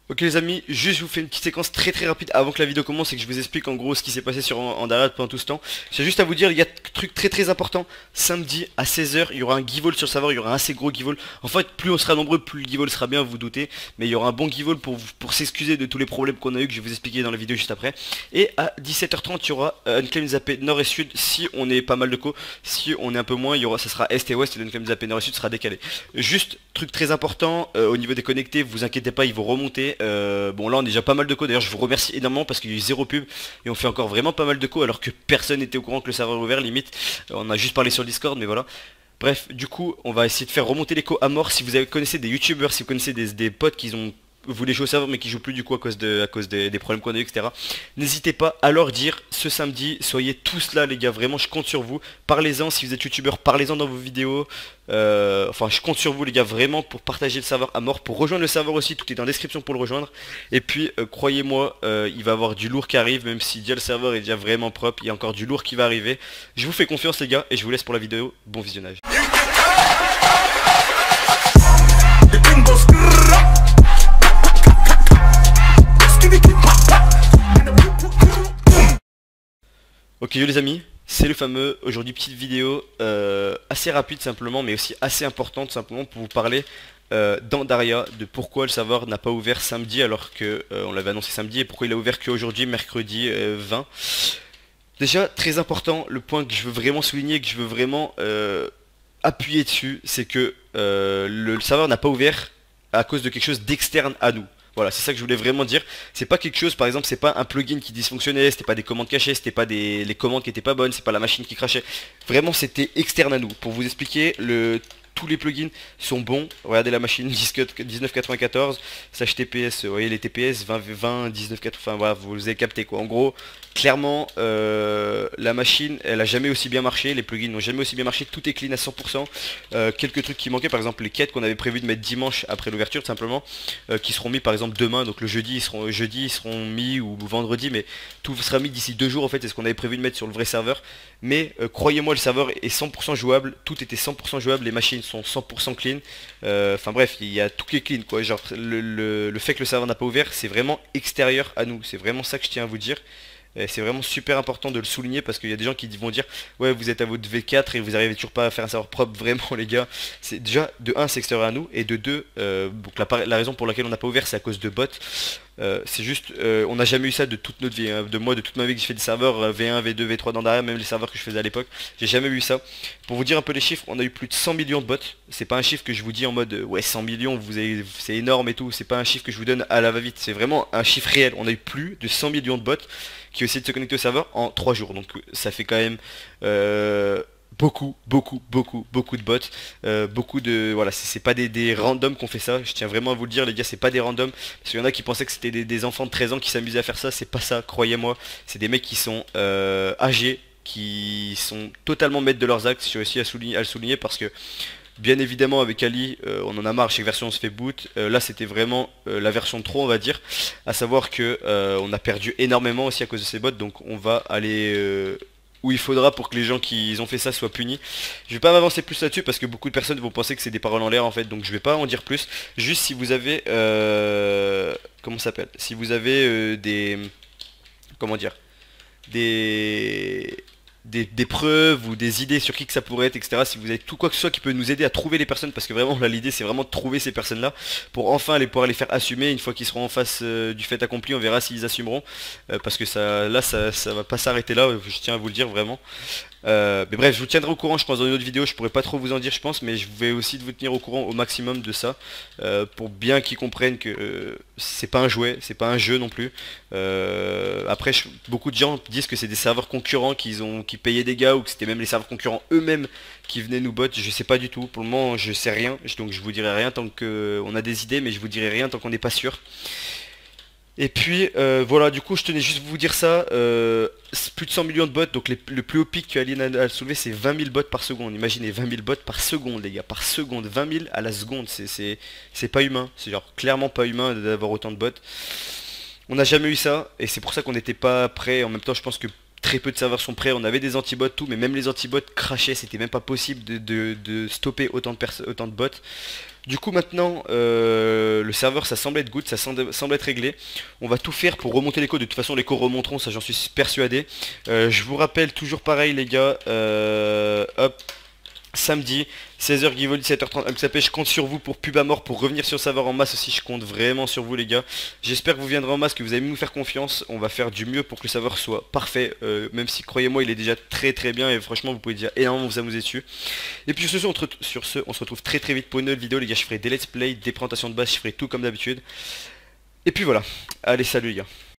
Ok les amis, juste je vous fais une petite séquence très rapide avant que la vidéo commence et que je vous explique en gros ce qui s'est passé sur Andariad pendant tout ce temps. J'ai juste à vous dire, il y a un truc très important. Samedi à 16h, il y aura un give-all sur le serveur, il y aura un assez gros give-all. En fait, plus on sera nombreux, plus le give-all sera bien, vous vous doutez. Mais il y aura un bon give-all pour s'excuser de tous les problèmes qu'on a eu, que je vais vous expliquer dans la vidéo juste après. Et à 17h30, il y aura Unclaimed Zappé nord et sud si on est pas mal de co. Si on est un peu moins, il y aura, ça sera est et ouest et l'Unclaimed Zappé nord et sud sera décalé. Juste, truc très important, au niveau des connectés, vous inquiétez pas, ils vont remonter. Bon là on est déjà pas mal de co, d'ailleurs je vous remercie énormément parce qu'il y a eu zéro pub et on fait encore vraiment pas mal de co alors que personne n'était au courant que le serveur est ouvert limite. On a juste parlé sur le Discord mais voilà. Bref, du coup, on va essayer de faire remonter les co à mort. Si vous connaissez des youtubeurs, si vous connaissez des potes qui ont voulu jouer au serveur mais qui jouent plus du coup à cause des problèmes qu'on a eu, etc. N'hésitez pas à leur dire ce samedi, soyez tous là les gars, vraiment je compte sur vous. Parlez-en, si vous êtes youtubeur, parlez-en dans vos vidéos. Enfin je compte sur vous les gars vraiment pour partager le serveur à mort, pour rejoindre le serveur aussi, tout est dans la description pour le rejoindre. Et puis croyez-moi, il va y avoir du lourd qui arrive, même si déjà le serveur est déjà vraiment propre, il y a encore du lourd qui va arriver. Je vous fais confiance les gars et je vous laisse pour la vidéo, bon visionnage. Ok yo les amis, c'est le fameux, aujourd'hui petite vidéo assez rapide simplement mais aussi assez importante simplement pour vous parler d'Andaria, de pourquoi le serveur n'a pas ouvert samedi alors que on l'avait annoncé samedi et pourquoi il a ouvert qu'aujourd'hui mercredi 20. Déjà très important, le point que je veux vraiment souligner, que je veux vraiment appuyer dessus, c'est que le serveur n'a pas ouvert à cause de quelque chose d'externe à nous. Voilà, c'est ça que je voulais vraiment dire. C'est pas quelque chose, par exemple, c'est pas un plugin qui dysfonctionnait, c'était pas des commandes cachées, c'était pas les commandes qui étaient pas bonnes, c'est pas la machine qui crachait. Vraiment, c'était externe à nous. Pour vous expliquer, tous les plugins sont bons. Regardez la machine 1994, TPS, vous voyez les TPS 20, 19, enfin voilà, vous avez capté quoi. En gros, clairement, la machine, elle a jamais aussi bien marché, les plugins n'ont jamais aussi bien marché, tout est clean à 100%. Quelques trucs qui manquaient, par exemple les quêtes qu'on avait prévu de mettre dimanche après l'ouverture, tout simplement, qui seront mis par exemple demain, donc le jeudi, ils seront mis ou vendredi, mais tout sera mis d'ici 2 jours en fait, c'est ce qu'on avait prévu de mettre sur le vrai serveur. Mais croyez-moi, le serveur est 100% jouable, tout était 100% jouable, les machines sont 100% clean. Enfin bref, il y a tout qui est clean quoi. Genre le fait que le serveur n'a pas ouvert, c'est vraiment extérieur à nous. C'est vraiment ça que je tiens à vous dire. C'est vraiment super important de le souligner parce qu'il y a des gens qui vont dire ouais vous êtes à votre V4 et vous arrivez toujours pas à faire un serveur propre. Vraiment les gars, c'est déjà de 1 c'est extérieur à nous et de 2 donc la raison pour laquelle on n'a pas ouvert c'est à cause de bots. C'est juste, on n'a jamais eu ça de toute notre vie, hein. De moi, de toute ma vie que j'ai fait des serveurs V1, V2, V3 d'Andaria, même les serveurs que je faisais à l'époque, j'ai jamais eu ça. Pour vous dire un peu les chiffres, on a eu plus de 100 millions de bots. C'est pas un chiffre que je vous dis en mode ouais 100 millions, c'est énorme et tout. C'est pas un chiffre que je vous donne à la va-vite. C'est vraiment un chiffre réel. On a eu plus de 100 millions de bots qui ont essayé de se connecter au serveur en 3 jours. Donc ça fait quand même beaucoup de bots, beaucoup de voilà, c'est pas des randoms qu'on fait ça, je tiens vraiment à vous le dire les gars, c'est pas des randoms parce qu'il y en a qui pensaient que c'était des enfants de 13 ans qui s'amusaient à faire ça, c'est pas ça, croyez-moi, c'est des mecs qui sont âgés, qui sont totalement maîtres de leurs actes. Je suis aussi à le souligner parce que bien évidemment avec Ali on en a marre, chaque version on se fait boot. Là c'était vraiment la version de trop on va dire, à savoir que on a perdu énormément aussi à cause de ces bots, donc on va aller où il faudra pour que les gens qui ont fait ça soient punis. Je vais pas m'avancer plus là-dessus parce que beaucoup de personnes vont penser que c'est des paroles en l'air en fait, donc je vais pas en dire plus. Juste si vous avez comment ça s'appelle, si vous avez des comment dire, des des preuves ou des idées sur qui que ça pourrait être, etc. Si vous avez tout quoi que ce soit qui peut nous aider à trouver les personnes, parce que vraiment là l'idée c'est vraiment de trouver ces personnes là pour enfin pouvoir les faire assumer. Une fois qu'ils seront en face du fait accompli, on verra s'ils assumeront. Parce que ça là ça va pas s'arrêter là, je tiens à vous le dire vraiment. Mais bref, je vous tiendrai au courant, je pense, dans une autre vidéo. Je pourrais pas trop vous en dire, je pense, mais je vais aussi vous tenir au courant au maximum de ça, pour bien qu'ils comprennent que c'est pas un jouet, c'est pas un jeu non plus. Après, beaucoup de gens disent que c'est des serveurs concurrents qui payaient des gars, ou que c'était même les serveurs concurrents eux-mêmes qui venaient nous bot. Je sais pas du tout. Pour le moment, je sais rien, donc je vous dirai rien tant qu'on a des idées, mais je vous dirai rien tant qu'on n'est pas sûr. Et puis voilà, du coup je tenais juste à vous dire ça, plus de 100 millions de bots, donc le plus haut pic que Alien a soulevé c'est 20 000 bots par seconde. Imaginez 20 000 bots par seconde les gars, par seconde, 20 000 à la seconde, c'est pas humain, c'est genre clairement pas humain d'avoir autant de bots. On n'a jamais eu ça, et c'est pour ça qu'on n'était pas prêt. En même temps je pense que très peu de serveurs sont prêts, on avait des antibots tout, mais même les antibots crashaient, c'était même pas possible de stopper autant de bots. Du coup maintenant le serveur ça semble être good, ça semble être réglé. On va tout faire pour remonter les codes, de toute façon les codes remonteront, ça j'en suis persuadé. Je vous rappelle toujours pareil les gars, hop, samedi 16h Givoli 17h30 MXAP, je compte sur vous pour pub à mort, pour revenir sur le serveur en masse aussi, je compte vraiment sur vous les gars. J'espère que vous viendrez en masse, que vous allez nous faire confiance, on va faire du mieux pour que le serveur soit parfait, même si croyez-moi il est déjà très bien et franchement vous pouvez déjà énormément vous amuser dessus. Et puis sur ce on se retrouve très vite pour une nouvelle vidéo les gars, je ferai des let's play, des présentations de base, je ferai tout comme d'habitude. Et puis voilà, allez salut les gars.